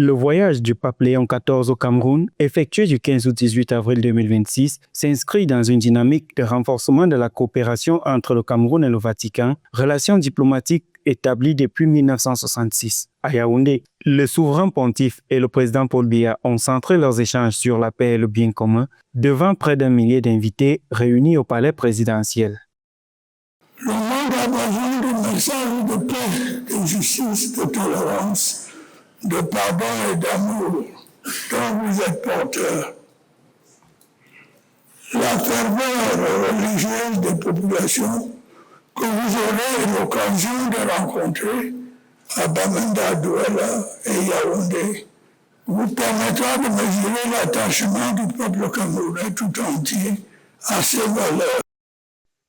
Le voyage du pape Léon XIV au Cameroun, effectué du 15 au 18 avril 2026, s'inscrit dans une dynamique de renforcement de la coopération entre le Cameroun et le Vatican, relations diplomatiques établies depuis 1966. À Yaoundé, le souverain pontife et le président Paul Biya ont centré leurs échanges sur la paix et le bien commun, devant près d'1 millier d'invités réunis au palais présidentiel. Le monde a besoin de messages de paix, de justice, de tolérance, de pardon et d'amour dont vous êtes porteurs. La ferveur religieuse des populations que vous aurez l'occasion de rencontrer à Bamenda, Douala et Yaoundé vous permettra de mesurer l'attachement du peuple camerounais tout entier à ces valeurs.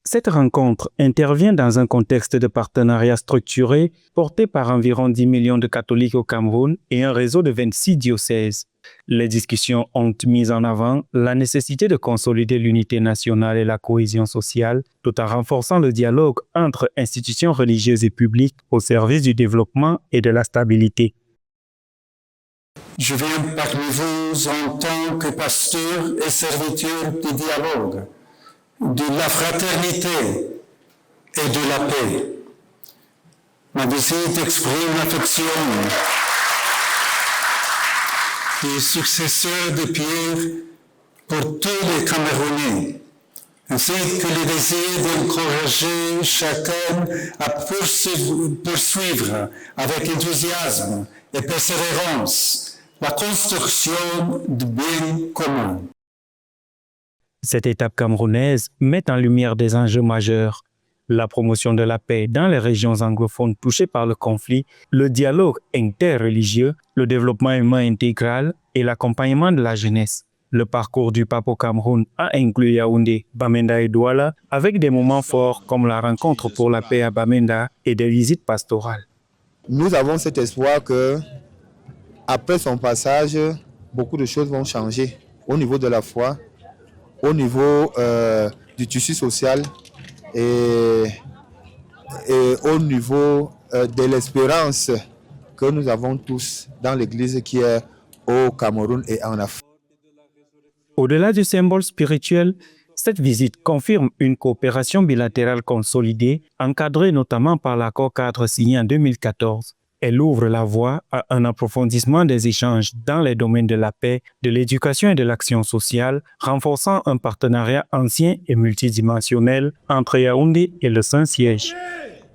Cette rencontre intervient dans un contexte de partenariat structuré porté par environ 10 millions de catholiques au Cameroun et un réseau de 26 diocèses. Les discussions ont mis en avant la nécessité de consolider l'unité nationale et la cohésion sociale, tout en renforçant le dialogue entre institutions religieuses et publiques au service du développement et de la stabilité. Je viens parmi vous en tant que pasteur et serviteur du dialogue, de la fraternité et de la paix. Ma visite exprime l'affection du successeur de Pierre pour tous les Camerounais, ainsi que le désir d'encourager chacun à poursuivre avec enthousiasme et persévérance la construction du bien commun. Cette étape camerounaise met en lumière des enjeux majeurs: la promotion de la paix dans les régions anglophones touchées par le conflit, le dialogue interreligieux, le développement humain intégral et l'accompagnement de la jeunesse. Le parcours du pape au Cameroun a inclus Yaoundé, Bamenda et Douala, avec des moments forts comme la rencontre pour la paix à Bamenda et des visites pastorales. Nous avons cet espoir que, après son passage, beaucoup de choses vont changer au niveau de la foi, au niveau du tissu social et au niveau de l'espérance que nous avons tous dans l'Église qui est au Cameroun et en Afrique. Au-delà du symbole spirituel, cette visite confirme une coopération bilatérale consolidée, encadrée notamment par l'accord cadre signé en 2014. Elle ouvre la voie à un approfondissement des échanges dans les domaines de la paix, de l'éducation et de l'action sociale, renforçant un partenariat ancien et multidimensionnel entre Yaoundé et le Saint-Siège.